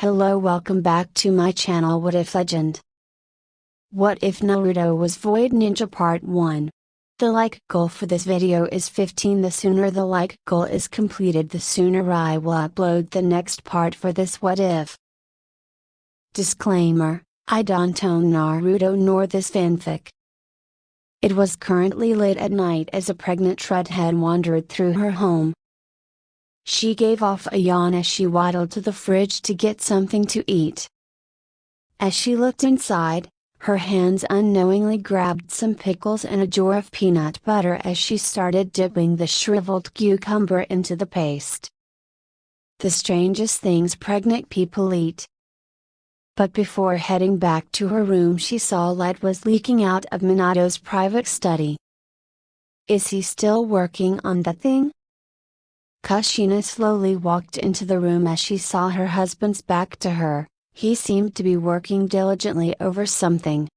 Hello, welcome back to my channel. What if legend? What if Naruto was Void Ninja Part 1? The like goal for this video is 15. The sooner the like goal is completed, the sooner I will upload the next part for this what if. Disclaimer: I don't own Naruto nor this fanfic. It was currently late at night as a pregnant redhead wandered through her home. She gave off a yawn as she waddled to the fridge to get something to eat. As she looked inside, her hands unknowingly grabbed some pickles and a jar of peanut butter as she started dipping the shriveled cucumber into the paste. The strangest things pregnant people eat. But before heading back to her room, she saw light was leaking out of Minato's private study. Is he still working on that thing? Kushina slowly walked into the room as she saw her husband's back to her. He seemed to be working diligently over something.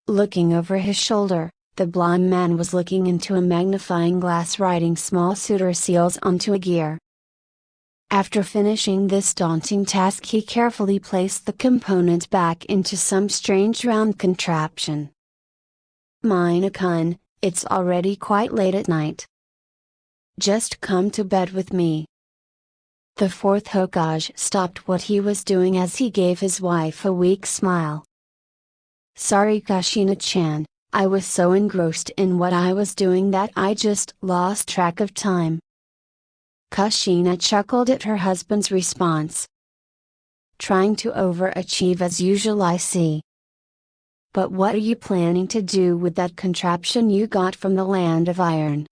Looking over his shoulder, the blond man was looking into a magnifying glass, writing small suitor seals onto a gear. After finishing this daunting task, he carefully placed the component back into some strange round contraption. Minato-kun, it's already quite late at night. Just come to bed with me. The fourth Hokage stopped what he was doing as he gave his wife a weak smile. Sorry Kushina-chan, I was so engrossed in what I was doing that I just lost track of time. Kushina chuckled at her husband's response. Trying to overachieve as usual, I see. But what are you planning to do with that contraption you got from the Land of Iron?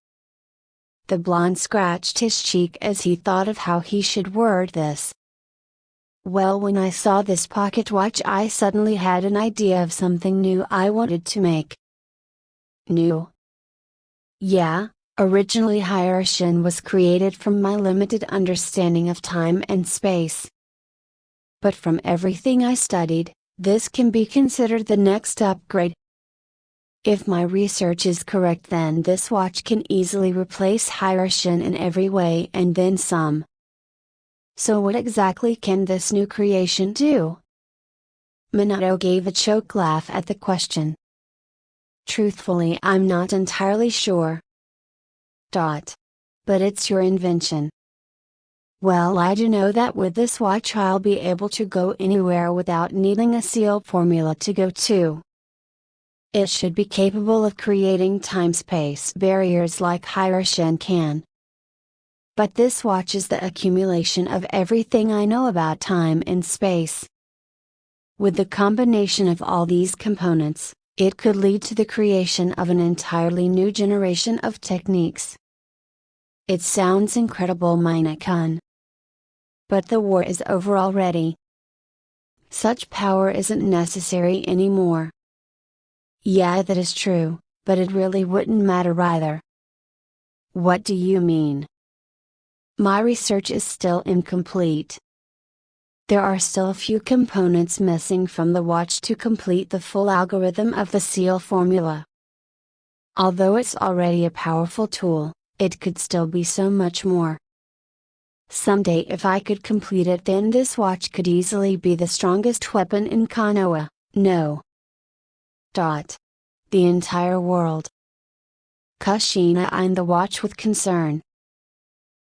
The blonde scratched his cheek as he thought of how he should word this. Well, when I saw this pocket watch, I suddenly had an idea of something new I wanted to make. New? Yeah, originally Hierarchin was created from my limited understanding of time and space. But from everything I studied, this can be considered the next upgrade. If my research is correct, then this watch can easily replace Hierarchin in every way and then some. So what exactly can this new creation do? Minato gave a choke laugh at the question. Truthfully, I'm not entirely sure. But it's your invention. Well, I do know that with this watch I'll be able to go anywhere without needing a seal formula to go to. It should be capable of creating time-space barriers like Hierarchin can. But this watch is the accumulation of everything I know about time and space. With the combination of all these components, it could lead to the creation of an entirely new generation of techniques. It sounds incredible, Minato-kun. But the war is over already. Such power isn't necessary anymore. Yeah, that is true, but it really wouldn't matter either. What do you mean? My research is still incomplete. There are still a few components missing from the watch to complete the full algorithm of the seal formula. Although it's already a powerful tool, it could still be so much more. Someday, if I could complete it, then this watch could easily be the strongest weapon in Konoha. No. The entire world. Kushina eyed the watch with concern.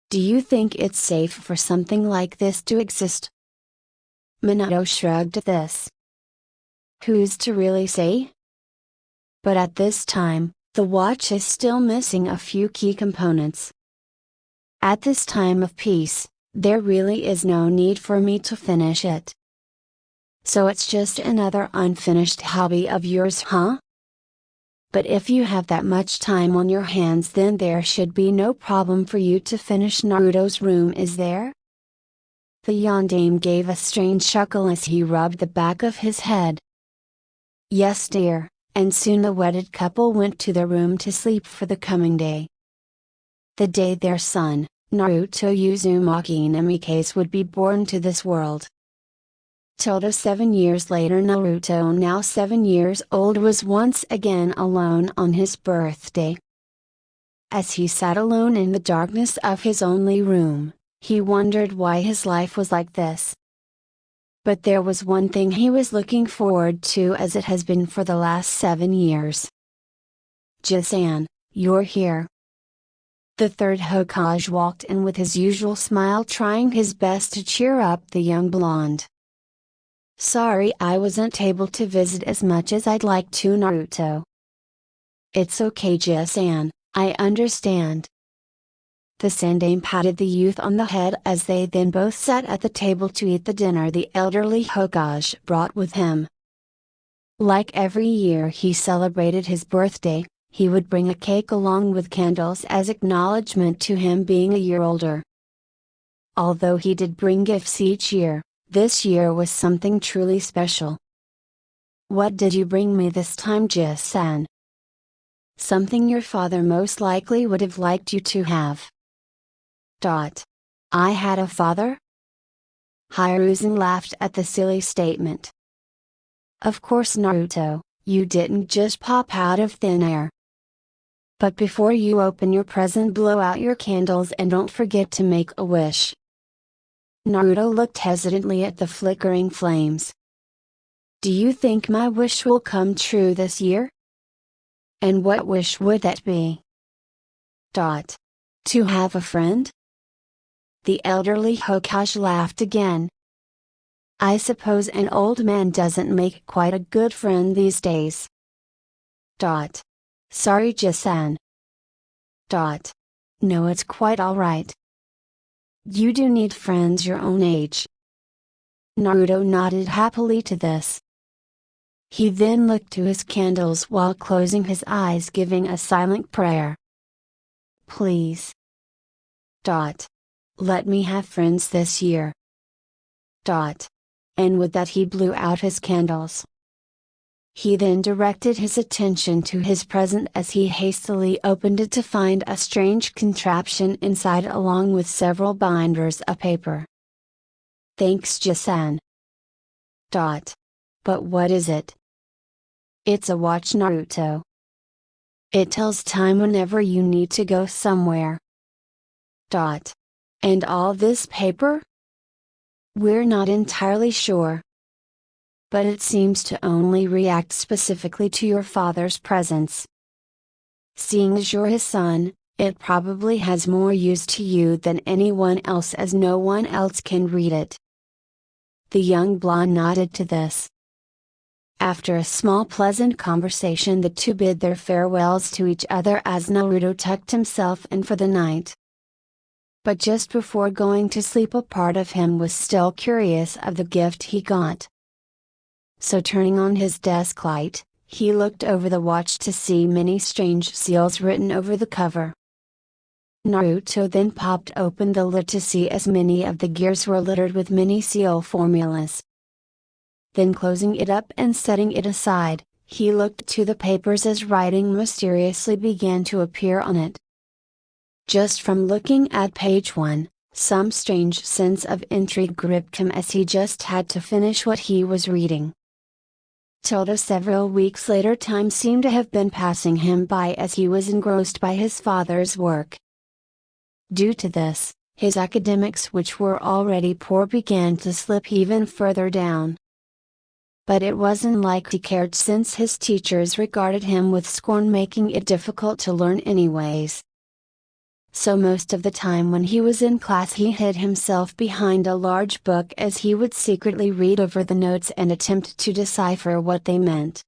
Do you think it's safe for something like this to exist? Minato shrugged at this. Who's to really say? But at this time, the watch is still missing a few key components. At this time of peace, there really is no need for me to finish it. So it's just another unfinished hobby of yours, huh? But if you have that much time on your hands, then there should be no problem for you to finish Naruto's room, is there? The yondaime gave a strange chuckle as he rubbed the back of his head. Yes, dear, and soon the wedded couple went to their room to sleep for the coming day. The day their son, Naruto Uzumaki Namikaze, would be born to this world. 7 years later, Naruto, now 7 years old, was once again alone on his birthday. As he sat alone in the darkness of his only room, he wondered why his life was like this. But there was one thing he was looking forward to, as it has been for the last 7 years. "Jisan, you're here." The third Hokage walked in with his usual smile, trying his best to cheer up the young blonde. "Sorry I wasn't able to visit as much as I'd like to, Naruto." "It's okay, Jisan, I understand." The Sandaime patted the youth on the head as they then both sat at the table to eat the dinner the elderly Hokage brought with him. Like every year he celebrated his birthday, he would bring a cake along with candles as acknowledgement to him being a year older. Although he did bring gifts each year, this year was something truly special. "What did you bring me this time, Jisan?" "Something your father most likely would have liked you to have." "I had a father?" Hiruzen laughed at the silly statement. "Of course, Naruto, you didn't just pop out of thin air. But before you open your present, blow out your candles and don't forget to make a wish." Naruto looked hesitantly at the flickering flames. "Do you think my wish will come true this year?" "And what wish would that be?" "To have a friend?" The elderly Hokage laughed again. "I suppose an old man doesn't make quite a good friend these days." "Sorry, Jisan." "No, it's quite alright. You do need friends your own age." Naruto nodded happily to this. He then looked to his candles while closing his eyes, giving a silent prayer. "Please. Let me have friends this year." And with that he blew out his candles. He then directed his attention to his present as he hastily opened it to find a strange contraption inside along with several binders of paper. "Thanks, Jisan." "But what is it?" "It's a watch, Naruto. It tells time whenever you need to go somewhere." "And all this paper?" "We're not entirely sure. But it seems to only react specifically to your father's presence. Seeing as you're his son, it probably has more use to you than anyone else, as no one else can read it." The young blonde nodded to this. After a small pleasant conversation, the two bid their farewells to each other as Naruto tucked himself in for the night. But just before going to sleep, a part of him was still curious of the gift he got. So turning on his desk light, he looked over the watch to see many strange seals written over the cover. Naruto then popped open the lid to see as many of the gears were littered with many seal formulas. Then closing it up and setting it aside, he looked to the papers as writing mysteriously began to appear on it. Just from looking at page 1, some strange sense of intrigue gripped him as he just had to finish what he was reading. Several weeks later, time seemed to have been passing him by as he was engrossed by his father's work. Due to this, his academics, which were already poor, began to slip even further down. But it wasn't like he cared, since his teachers regarded him with scorn, making it difficult to learn anyways. So most of the time when he was in class, he hid himself behind a large book as he would secretly read over the notes and attempt to decipher what they meant.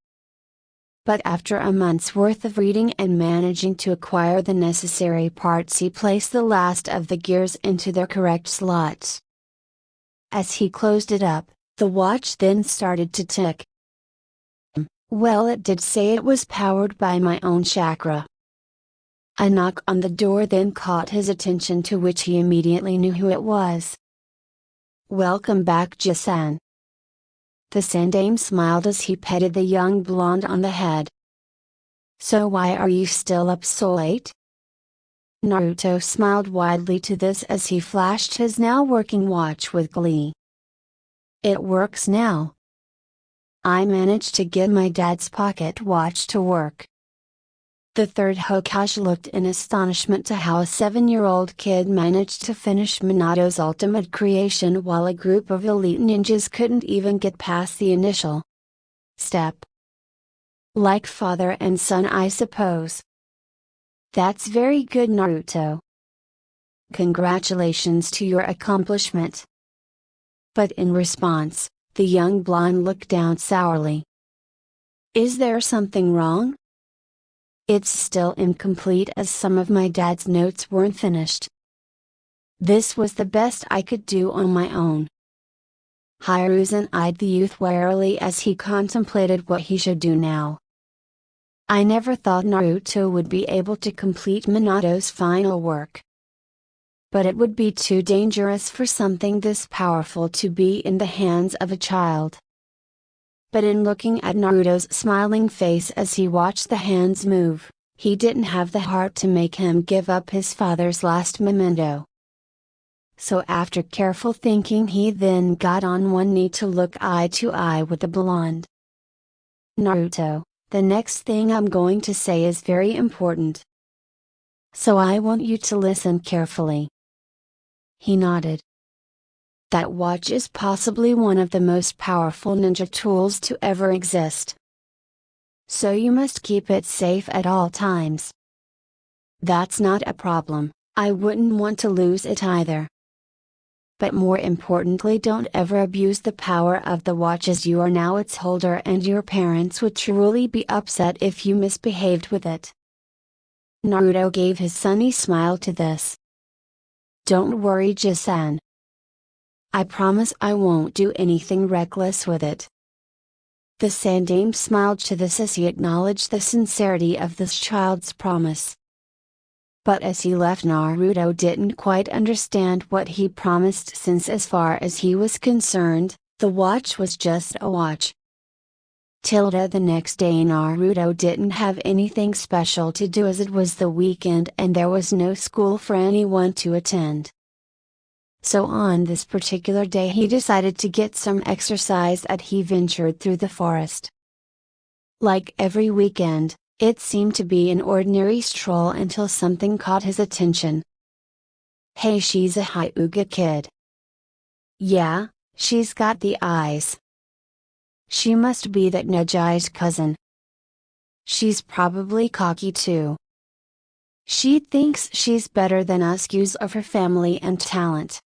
But after a month's worth of reading and managing to acquire the necessary parts, he placed the last of the gears into their correct slots. As he closed it up, the watch then started to tick. Well, it did say it was powered by my own chakra. A knock on the door then caught his attention, to which he immediately knew who it was. "Welcome back, Jisan." The Sandaime smiled as he petted the young blonde on the head. "So why are you still up so late?" Naruto smiled widely to this as he flashed his now working watch with glee. "It works now. I managed to get my dad's pocket watch to work." The third Hokage looked in astonishment to how a 7-year-old kid managed to finish Minato's ultimate creation while a group of elite ninjas couldn't even get past the initial step. Like father and son, I suppose. That's very good, Naruto. Congratulations to your accomplishment. But in response, the young blonde looked down sourly. Is there something wrong? It's still incomplete as some of my dad's notes weren't finished. This was the best I could do on my own. Hiruzen eyed the youth warily as he contemplated what he should do now. I never thought Naruto would be able to complete Minato's final work. But it would be too dangerous for something this powerful to be in the hands of a child. But in looking at Naruto's smiling face as he watched the hands move, he didn't have the heart to make him give up his father's last memento. So after careful thinking, he then got on one knee to look eye to eye with the blonde. Naruto, the next thing I'm going to say is very important. So I want you to listen carefully. He nodded. That watch is possibly one of the most powerful ninja tools to ever exist. So you must keep it safe at all times. That's not a problem, I wouldn't want to lose it either. But more importantly, don't ever abuse the power of the watch, as you are now its holder and your parents would truly be upset if you misbehaved with it. Naruto gave his sunny smile to this. Don't worry, Jisan. I promise I won't do anything reckless with it. The Sandaime smiled to this as he acknowledged the sincerity of this child's promise. But as he left, Naruto didn't quite understand what he promised, since as far as he was concerned, the watch was just a watch. The next day, Naruto didn't have anything special to do as it was the weekend and there was no school for anyone to attend. So on this particular day he decided to get some exercise as he ventured through the forest. Like every weekend, it seemed to be an ordinary stroll until something caught his attention. Hey, she's a Hyuga kid. Yeah, she's got the eyes. She must be that Neji's cousin. She's probably cocky too. She thinks she's better than us, use of her family and talent.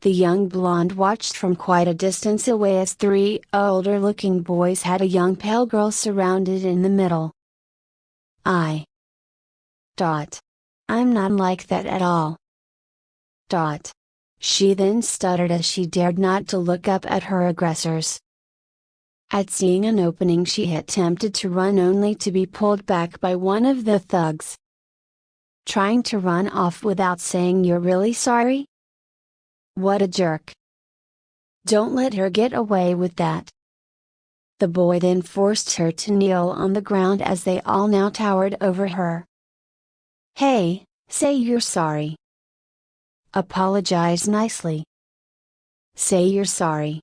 The young blonde watched from quite a distance away as 3 older-looking boys had a young pale girl surrounded in the middle. I'm not like that at all. She then stuttered as she dared not to look up at her aggressors. At seeing an opening, she attempted to run only to be pulled back by one of the thugs. Trying to run off without saying you're really sorry? What a jerk. Don't let her get away with that. The boy then forced her to kneel on the ground as they all now towered over her. Hey, say you're sorry. Apologize nicely. Say you're sorry.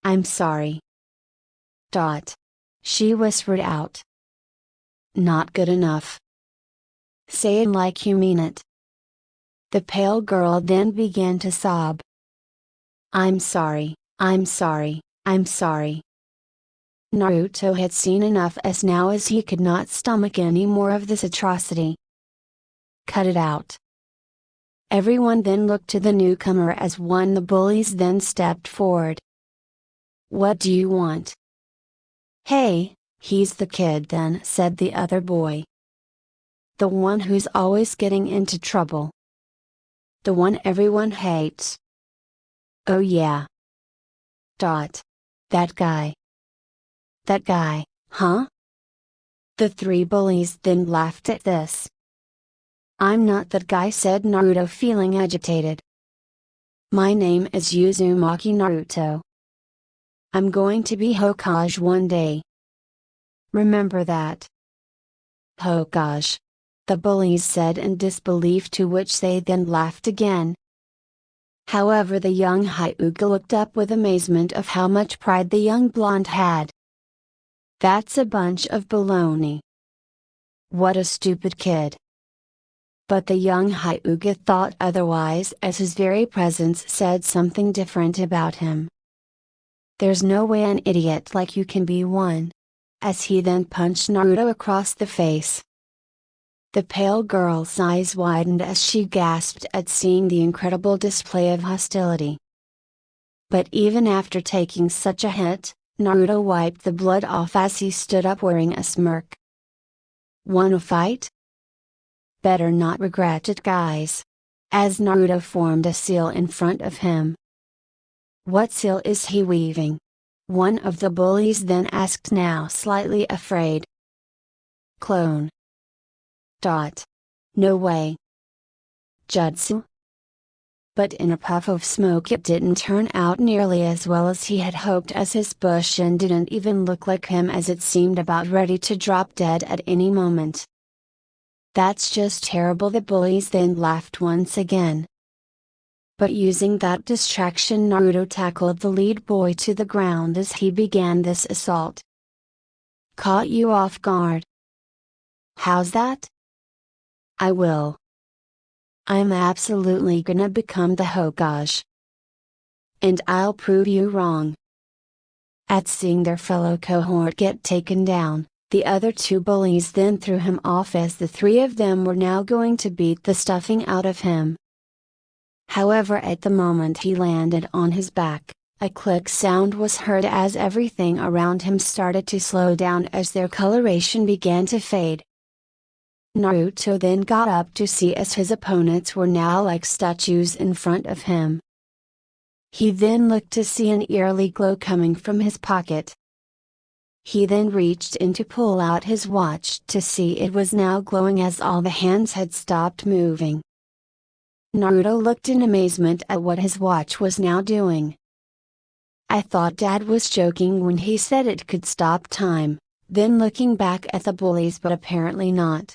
I'm sorry. She whispered out. Not good enough. Say it like you mean it. The pale girl then began to sob. I'm sorry, I'm sorry, I'm sorry. Naruto had seen enough as now as he could not stomach any more of this atrocity. Cut it out. Everyone then looked to the newcomer as one of the bullies then stepped forward. What do you want? Hey, he's the kid then, said the other boy. The one who's always getting into trouble. The one everyone hates. Oh yeah. That guy. That guy, huh? The 3 bullies then laughed at this. I'm not that guy, said Naruto, feeling agitated. My name is Uzumaki Naruto. I'm going to be Hokage one day. Remember that. Hokage. The bullies said in disbelief, to which they then laughed again. However, the young Hyuga looked up with amazement of how much pride the young blonde had. That's a bunch of baloney. What a stupid kid. But the young Hyuga thought otherwise, as his very presence said something different about him. There's no way an idiot like you can be one. As he then punched Naruto across the face. The pale girl's eyes widened as she gasped at seeing the incredible display of hostility. But even after taking such a hit, Naruto wiped the blood off as he stood up wearing a smirk. "Wanna fight? Better not regret it, guys." As Naruto formed a seal in front of him. "What seal is he weaving?" one of the bullies then asked, now slightly afraid. "Clone. No way. Jutsu?" But in a puff of smoke it didn't turn out nearly as well as he had hoped, as his Bushin didn't even look like him, as it seemed about ready to drop dead at any moment. "That's just terrible," the bullies then laughed once again. But using that distraction, Naruto tackled the lead boy to the ground as he began this assault. "Caught you off guard. How's that? I will. I'm absolutely gonna become the Hokage. And I'll prove you wrong." At seeing their fellow cohort get taken down, the other two bullies then threw him off, as the three of them were now going to beat the stuffing out of him. However, at the moment he landed on his back, a click sound was heard as everything around him started to slow down as their coloration began to fade. Naruto then got up to see as his opponents were now like statues in front of him. He then looked to see an eerie glow coming from his pocket. He then reached in to pull out his watch to see it was now glowing, as all the hands had stopped moving. Naruto looked in amazement at what his watch was now doing. "I thought Dad was joking when he said it could stop time," then looking back at the bullies, but apparently not.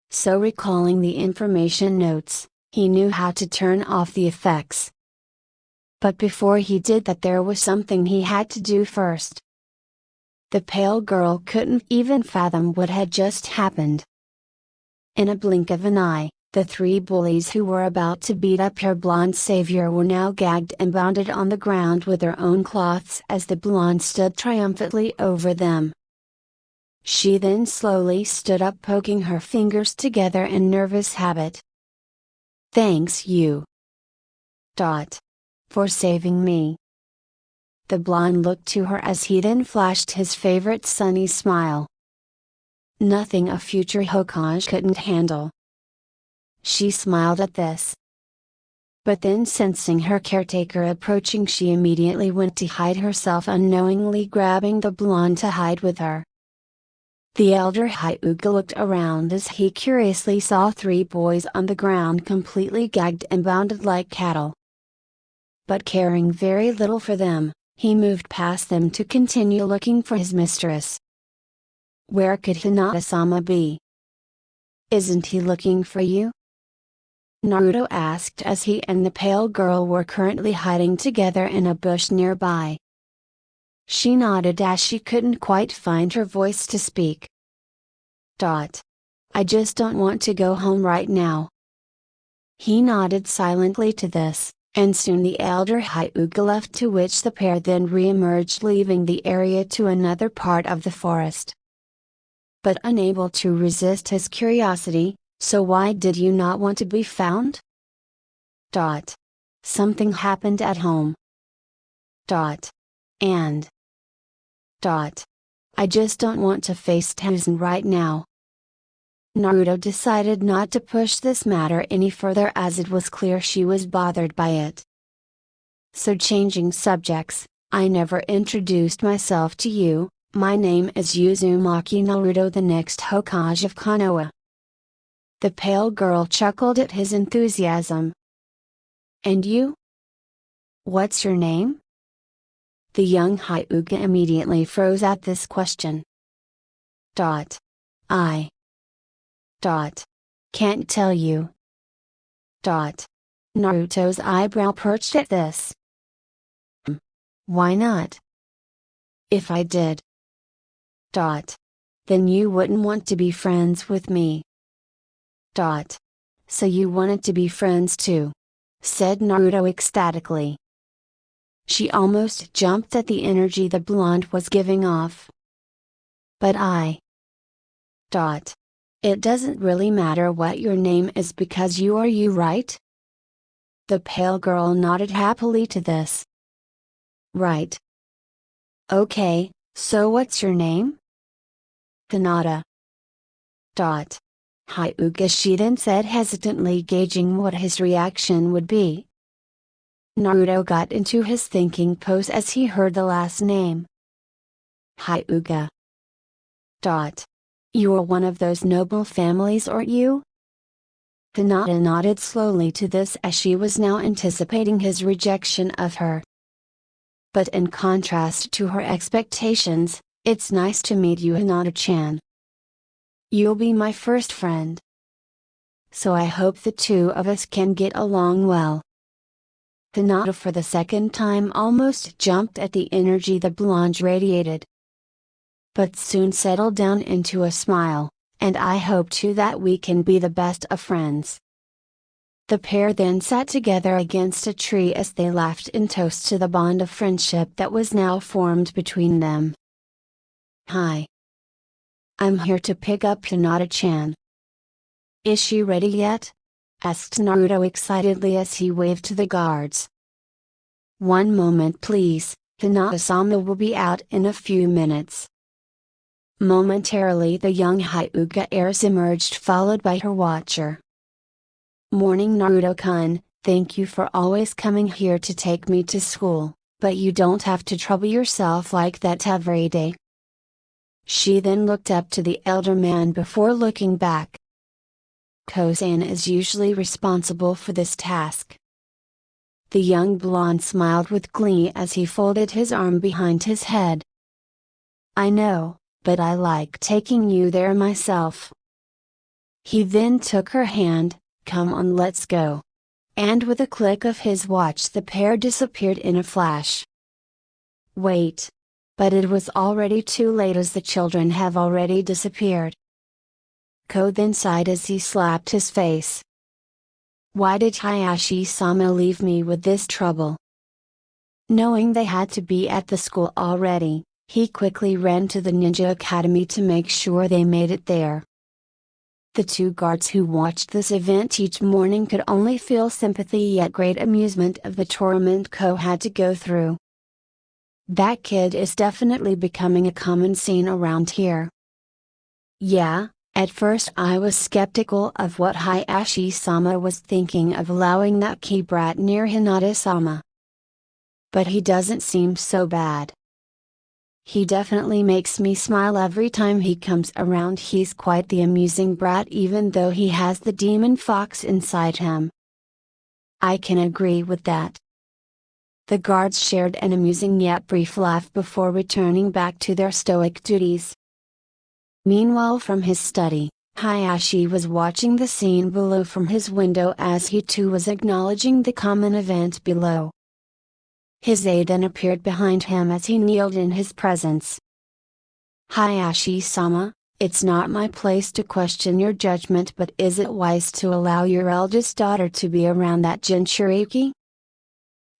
So recalling the information notes, he knew how to turn off the effects. But before he did that, there was something he had to do first. The pale girl couldn't even fathom what had just happened. In a blink of an eye, the three bullies who were about to beat up her blonde savior were now gagged and bounded on the ground with their own cloths, as the blonde stood triumphantly over them. She then slowly stood up, poking her fingers together in nervous habit. "Thanks you. For saving me." The blonde looked to her as he then flashed his favorite sunny smile. Nothing a future Hokage couldn't handle. She smiled at this. But then, sensing her caretaker approaching, she immediately went to hide herself, unknowingly grabbing the blonde to hide with her. The elder Hyuga looked around as he curiously saw three boys on the ground completely gagged and bounded like cattle. But caring very little for them, he moved past them to continue looking for his mistress. "Where could Hinata-sama be? Isn't he looking for you?" Naruto asked as he and the pale girl were currently hiding together in a bush nearby. She nodded as she couldn't quite find her voice to speak. "I just don't want to go home right now." He nodded silently to this, and soon the elder Hyuga left, to which the pair then re-emerged, leaving the area to another part of the forest. But unable to resist his curiosity, "So why did you not want to be found?" "Something happened at home." "And?" "I just don't want to face Tenzin right now." Naruto decided not to push this matter any further, as it was clear she was bothered by it. So changing subjects, "I never introduced myself to you. My name is Uzumaki Naruto, the next Hokage of Konoha." The pale girl chuckled at his enthusiasm. "And you? What's your name?" The young Hyuga immediately froze at this question. "I can't tell you." Naruto's eyebrow perched at this. "Why not? If I did." Then you wouldn't want to be friends with me. So you wanted to be friends too? Said Naruto ecstatically. She almost jumped at the energy the blonde was giving off. But It doesn't really matter what your name is because you are you, right? The pale girl nodded happily to this. Right. Okay, so what's your name? Hinata. Hyuga, she then said hesitantly, gauging what his reaction would be. Naruto got into his thinking pose as he heard the last name. Hyuga. You're one of those noble families, aren't you? Hinata nodded slowly to this as she was now anticipating his rejection of her. But in contrast to her expectations, it's nice to meet you, Hinata-chan. You'll be my first friend. So I hope the two of us can get along well. Hinata for the second time almost jumped at the energy the blonde radiated. But soon settled down into a smile, and I hope too that we can be the best of friends. The pair then sat together against a tree as they laughed in toast to the bond of friendship that was now formed between them. Hi. I'm here to pick up Hinata-chan. Is she ready yet? Asked Naruto excitedly as he waved to the guards. One moment please, Hinata-sama will be out in a few minutes. Momentarily the young Hyuga heirs emerged, followed by her watcher. Morning, Naruto-kun, thank you for always coming here to take me to school, but you don't have to trouble yourself like that every day. She then looked up to the elder man before looking back. Kosan is usually responsible for this task. The young blonde smiled with glee as he folded his arm behind his head. I know, but I like taking you there myself. He then took her hand. Come on, let's go. And with a click of his watch the pair disappeared in a flash. Wait. But it was already too late as the children have already disappeared. Ko then sighed as he slapped his face. Why did Hayashi-sama leave me with this trouble? Knowing they had to be at the school already, he quickly ran to the ninja academy to make sure they made it there. The two guards who watched this event each morning could only feel sympathy yet great amusement of the torment Ko had to go through. That kid is definitely becoming a common scene around here. Yeah, at first I was skeptical of what Hayashi-sama was thinking of allowing that key brat near Hinata-sama. But he doesn't seem so bad. He definitely makes me smile every time he comes around. He's quite the amusing brat even though he has the demon fox inside him. I can agree with that. The guards shared an amusing yet brief laugh before returning back to their stoic duties. Meanwhile from his study, Hayashi was watching the scene below from his window as he too was acknowledging the common event below. His aide then appeared behind him as he kneeled in his presence. Hayashi-sama, it's not my place to question your judgment, but is it wise to allow your eldest daughter to be around that Jinchuriki?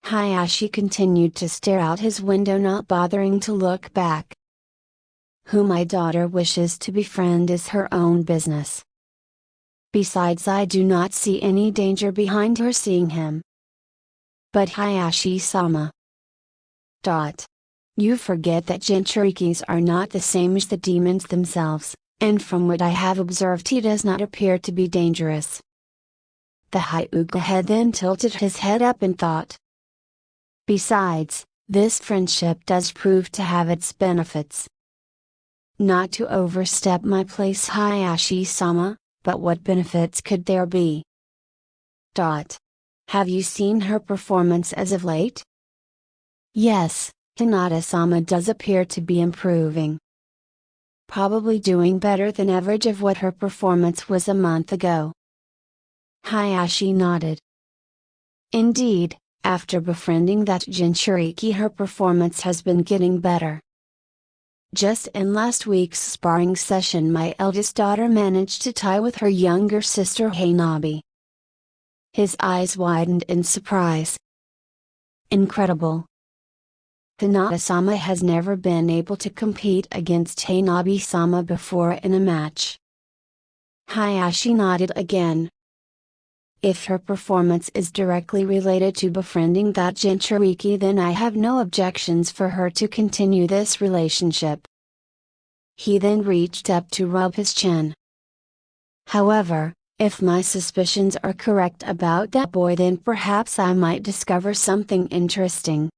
Hayashi continued to stare out his window, not bothering to look back. Who my daughter wishes to befriend is her own business. Besides, I do not see any danger behind her seeing him. But Hayashi-sama. You forget that Jinchurikis are not the same as the demons themselves, and from what I have observed he does not appear to be dangerous. The Hyuga had then tilted his head up in thought. Besides, this friendship does prove to have its benefits. Not to overstep my place, Hayashi-sama, but what benefits could there be? Have you seen her performance as of late? Yes, Hinata-sama does appear to be improving. Probably doing better than average of what her performance was a month ago. Hayashi nodded. Indeed, after befriending that Jinchuriki her performance has been getting better. Just in last week's sparring session my eldest daughter managed to tie with her younger sister Hanabi. His eyes widened in surprise. Incredible. Hinata-sama has never been able to compete against Hanabi-sama before in a match. Hayashi nodded again. If her performance is directly related to befriending that Jinchuriki, then I have no objections for her to continue this relationship. He then reached up to rub his chin. However, if my suspicions are correct about that boy, then perhaps I might discover something interesting.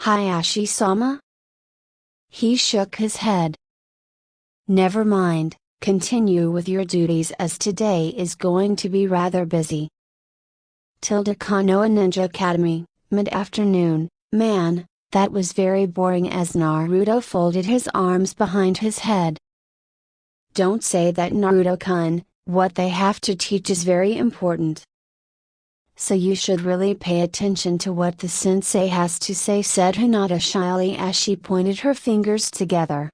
Hayashi-sama? He shook his head. Never mind. Continue with your duties as today is going to be rather busy. Konoha Ninja Academy, mid-afternoon, man, that was very boring as Naruto folded his arms behind his head. Don't say that, Naruto-kun, what they have to teach is very important. So you should really pay attention to what the sensei has to say, said Hinata shyly as she pointed her fingers together.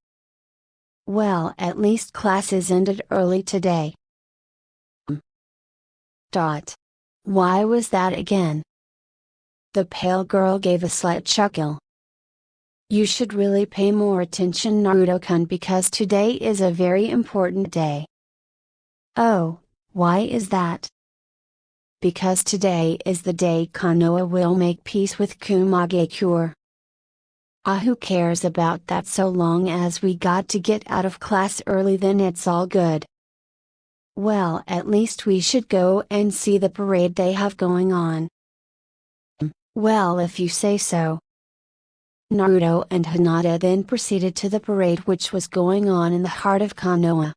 Well, at least classes ended early today. Why was that again? The pale girl gave a slight chuckle. You should really pay more attention, Naruto-kun, because today is a very important day. Oh, why is that? Because today is the day Konoha will make peace with Kumagakure. Who cares about that so long as we got to get out of class early, then it's all good. Well, at least we should go and see the parade they have going on. Well, if you say so. Naruto and Hinata then proceeded to the parade which was going on in the heart of Konoha.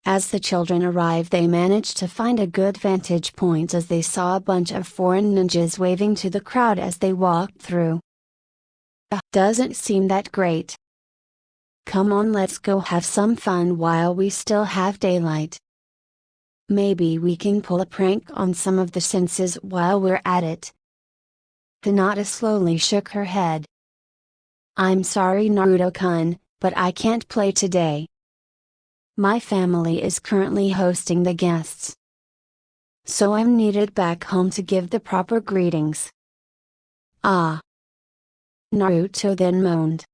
As the children arrived, they managed to find a good vantage point as they saw a bunch of foreign ninjas waving to the crowd as they walked through. Doesn't seem that great. Come on, let's go have some fun while we still have daylight. Maybe we can pull a prank on some of the senses while we're at it. Hinata slowly shook her head. I'm sorry, Naruto-kun, but I can't play today. My family is currently hosting the guests. So I'm needed back home to give the proper greetings. Naruto then moaned.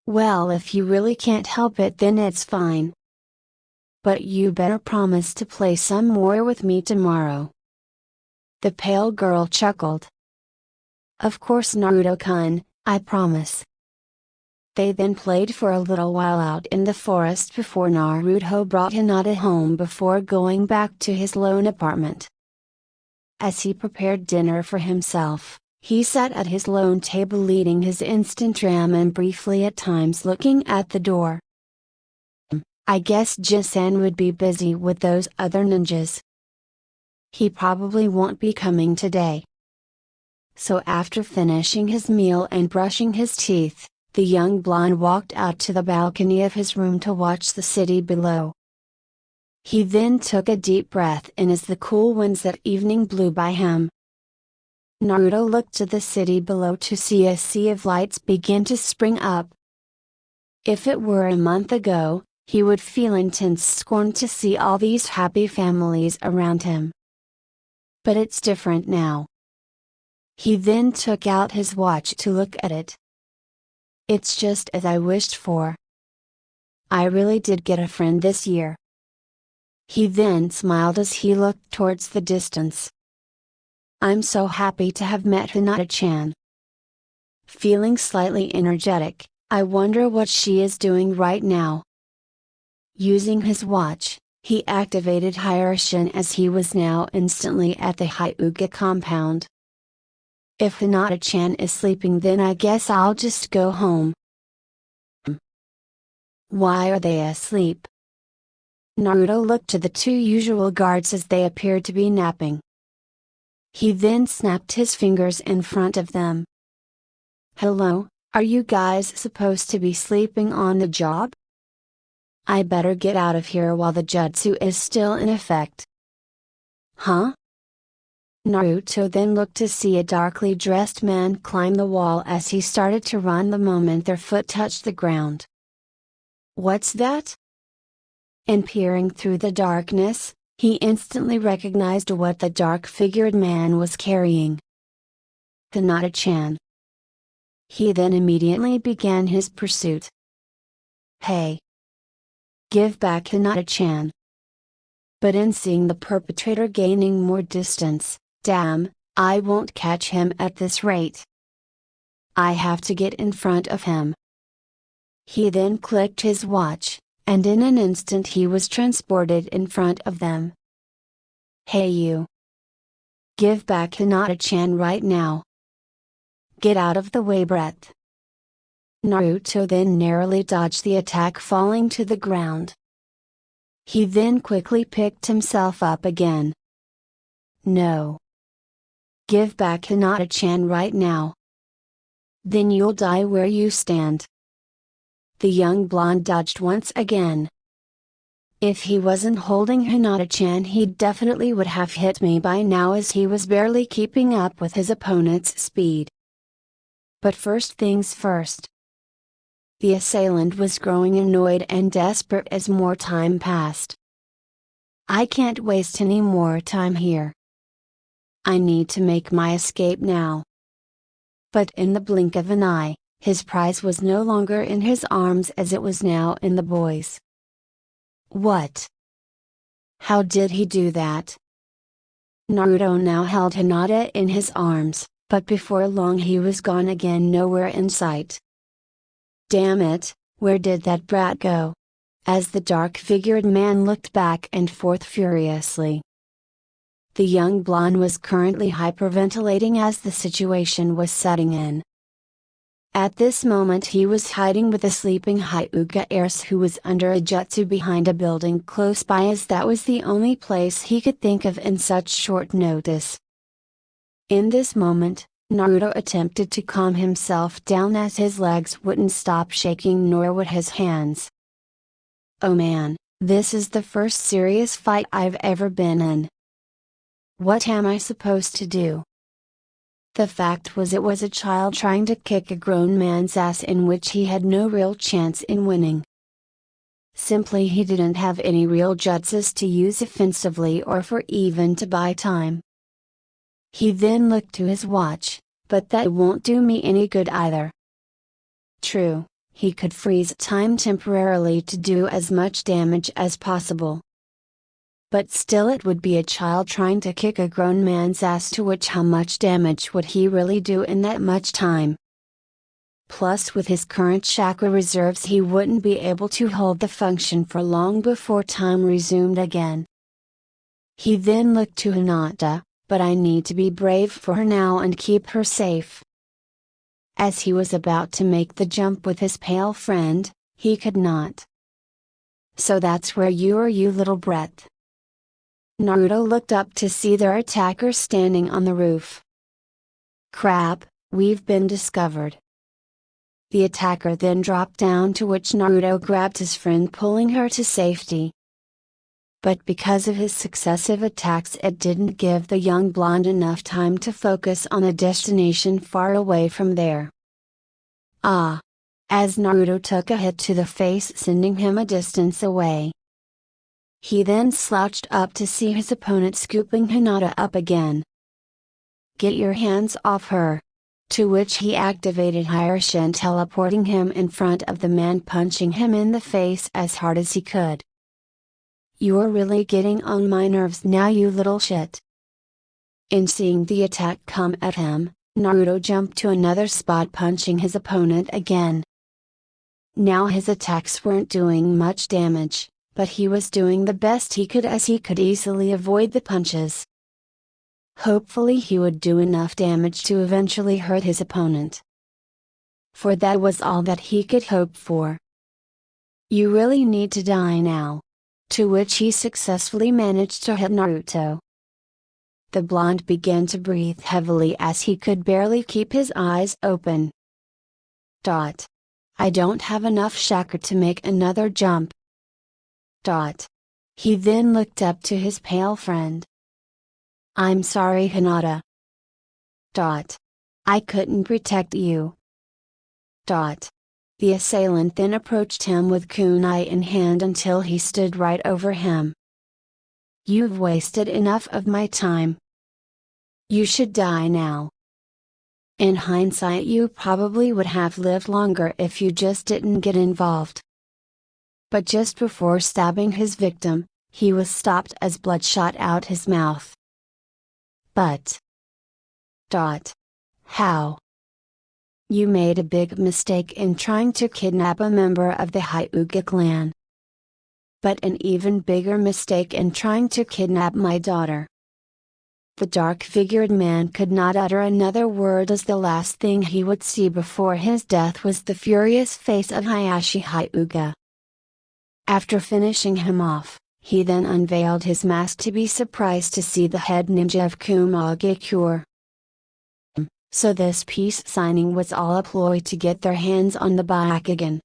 Well, if you really can't help it, then it's fine. But you better promise to play some more with me tomorrow. The pale girl chuckled. Of course, Naruto-kun, I promise. They then played for a little while out in the forest before Naruto brought Hinata home before going back to his lone apartment. As he prepared dinner for himself, he sat at his lone table eating his instant ramen, briefly at times looking at the door. I guess Jisan would be busy with those other ninjas. He probably won't be coming today. So after finishing his meal and brushing his teeth, the young blonde walked out to the balcony of his room to watch the city below. He then took a deep breath in as the cool winds that evening blew by him. Naruto looked to the city below to see a sea of lights begin to spring up. If it were a month ago, he would feel intense scorn to see all these happy families around him. But it's different now. He then took out his watch to look at it. It's just as I wished for. I really did get a friend this year. He then smiled as he looked towards the distance. I'm so happy to have met Hinata-chan. Feeling slightly energetic, I wonder what she is doing right now. Using his watch, he activated Hiraishin as he was now instantly at the Hyuga compound. If Hinata-chan is sleeping, then I guess I'll just go home. Why are they asleep? Naruto looked to the two usual guards as they appeared to be napping. He then snapped his fingers in front of them. Hello, are you guys supposed to be sleeping on the job? I better get out of here while the jutsu is still in effect. Huh? Naruto then looked to see a darkly dressed man climb the wall as he started to run the moment their foot touched the ground. What's that? And peering through the darkness, he instantly recognized what the dark-figured man was carrying. Hinata-chan. He then immediately began his pursuit. Hey! Give back Hinata-chan! But in seeing the perpetrator gaining more distance, damn, I won't catch him at this rate. I have to get in front of him. He then clicked his watch, and in an instant he was transported in front of them. Hey you! Give back Hinata-chan right now! Get out of the way, breath! Naruto then narrowly dodged the attack, falling to the ground. He then quickly picked himself up again. No! Give back Hinata-chan right now! Then you'll die where you stand! The young blonde dodged once again. If he wasn't holding Hinata-chan, he definitely would have hit me by now, as he was barely keeping up with his opponent's speed. But first things first. The assailant was growing annoyed and desperate as more time passed. I can't waste any more time here. I need to make my escape now. But in the blink of an eye, his prize was no longer in his arms, as it was now in the boy's. What? How did he do that? Naruto now held Hinata in his arms, but before long he was gone again, nowhere in sight. Damn it, where did that brat go? As the dark-figured man looked back and forth furiously. The young blonde was currently hyperventilating as the situation was setting in. At this moment he was hiding with a sleeping Hyuga heiress who was under a jutsu behind a building close by, as that was the only place he could think of in such short notice. In this moment, Naruto attempted to calm himself down, as his legs wouldn't stop shaking, nor would his hands. Oh man, this is the first serious fight I've ever been in. What am I supposed to do? The fact was, it was a child trying to kick a grown man's ass, in which he had no real chance in winning. Simply he didn't have any real jutsus to use offensively or for even to buy time. He then looked to his watch, but that won't do me any good either. True, he could freeze time temporarily to do as much damage as possible. But still, it would be a child trying to kick a grown man's ass, to which how much damage would he really do in that much time? Plus, with his current chakra reserves, he wouldn't be able to hold the function for long before time resumed again. He then looked to Hinata, but I need to be brave for her now and keep her safe. As he was about to make the jump with his pale friend, he could not. So that's where you are, you little brat. Naruto looked up to see their attacker standing on the roof. Crap, we've been discovered. The attacker then dropped down, to which Naruto grabbed his friend, pulling her to safety. But because of his successive attacks, it didn't give the young blonde enough time to focus on a destination far away from there. Ah! As Naruto took a hit to the face, sending him a distance away. He then slouched up to see his opponent scooping Hinata up again. Get your hands off her! To which he activated Hiroshin, teleporting him in front of the man, punching him in the face as hard as he could. You're really getting on my nerves now, you little shit. In seeing the attack come at him, Naruto jumped to another spot, punching his opponent again. Now his attacks weren't doing much damage, but he was doing the best he could, as he could easily avoid the punches. Hopefully he would do enough damage to eventually hurt his opponent. For that was all that he could hope for. You really need to die now. To which he successfully managed to hit Naruto. The blonde began to breathe heavily, as he could barely keep his eyes open. I don't have enough chakra to make another jump. He then looked up to his pale friend. I'm sorry, Hinata. I couldn't protect you. The assailant then approached him with kunai in hand until he stood right over him. You've wasted enough of my time. You should die now. In hindsight, you probably would have lived longer if you just didn't get involved. But just before stabbing his victim, he was stopped as blood shot out his mouth. But. How? You made a big mistake in trying to kidnap a member of the Hyuga clan. But an even bigger mistake in trying to kidnap my daughter. The dark-figured man could not utter another word, as the last thing he would see before his death was the furious face of Hayashi Hyuga. After finishing him off, he then unveiled his mask to be surprised to see the head ninja of Kumagakure. So this peace signing was all a ploy to get their hands on the Byakugan.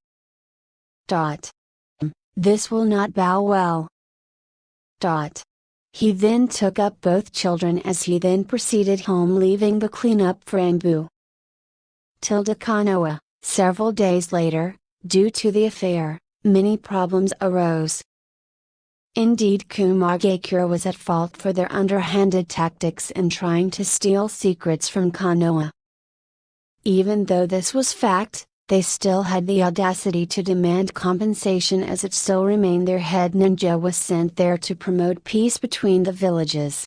This will not bow well. He then took up both children as he then proceeded home, leaving the cleanup for Ambu. Tilda Konoha. Several days later, due to the affair, many problems arose. Indeed, Kumagakure was at fault for their underhanded tactics in trying to steal secrets from Konoha. Even though this was fact, they still had the audacity to demand compensation, as it still remained their head ninja was sent there to promote peace between the villages.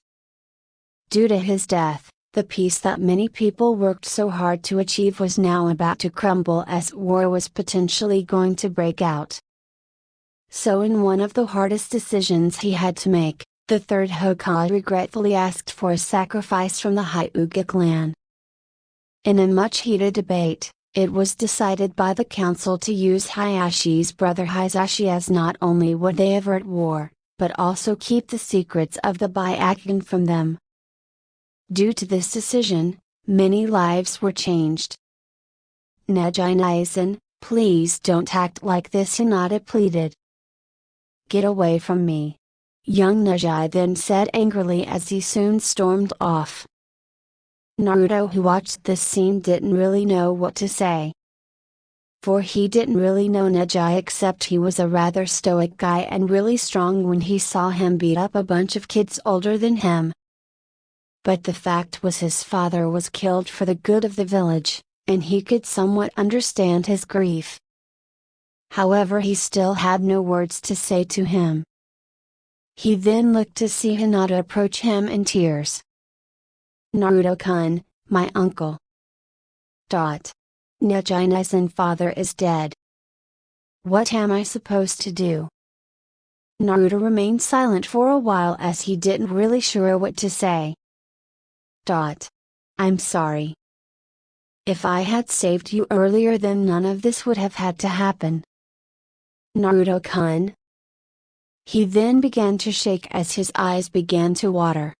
Due to his death, the peace that many people worked so hard to achieve was now about to crumble, as war was potentially going to break out. So in one of the hardest decisions he had to make, the third Hokage regretfully asked for a sacrifice from the Hyuga clan. In a much heated debate, it was decided by the council to use Hayashi's brother Hisashi, as not only would they avert war, but also keep the secrets of the Byakugan from them. Due to this decision, many lives were changed. Neji-Naizen, please don't act like this, Hinata pleaded. Get away from me. Young Neji then said angrily as he soon stormed off. Naruto, who watched this scene, didn't really know what to say. For he didn't really know Neji, except he was a rather stoic guy and really strong when he saw him beat up a bunch of kids older than him. But the fact was, his father was killed for the good of the village, and he could somewhat understand his grief. However, he still had no words to say to him. He then looked to see Hinata approach him in tears. Naruto-kun, my uncle. Neji-Naizen father is dead. What am I supposed to do? Naruto remained silent for a while, as he didn't really sure what to say. I'm sorry. If I had saved you earlier, then none of this would have had to happen. Naruto-kun. He then began to shake as his eyes began to water.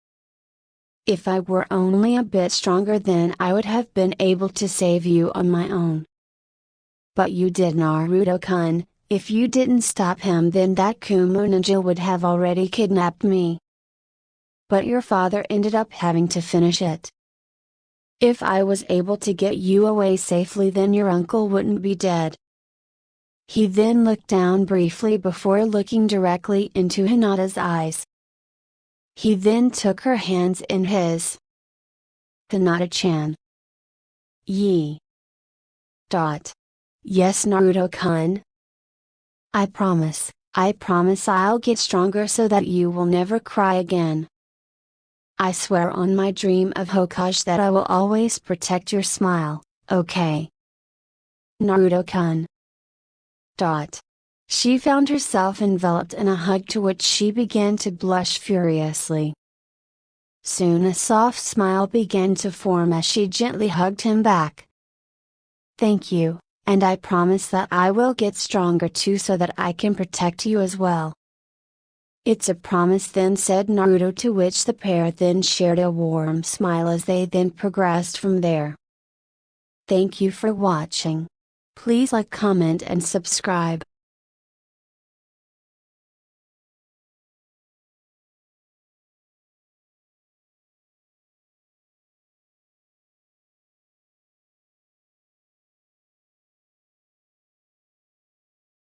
If I were only a bit stronger, then I would have been able to save you on my own. But you did, Naruto-kun. If you didn't stop him, then that Kumo ninja would have already kidnapped me. But your father ended up having to finish it. If I was able to get you away safely, then your uncle wouldn't be dead. He then looked down briefly before looking directly into Hinata's eyes. He then took her hands in his. Hinata-chan. Yes, Naruto-kun. I promise I'll get stronger so that you will never cry again. I swear on my dream of Hokage that I will always protect your smile, okay? Naruto-kun. She found herself enveloped in a hug, to which she began to blush furiously. Soon a soft smile began to form as she gently hugged him back. Thank you, and I promise that I will get stronger too, so that I can protect you as well. It's a promise then, said Naruto, to which the pair then shared a warm smile as they then progressed from there. Thank you for watching. Please like, comment and subscribe.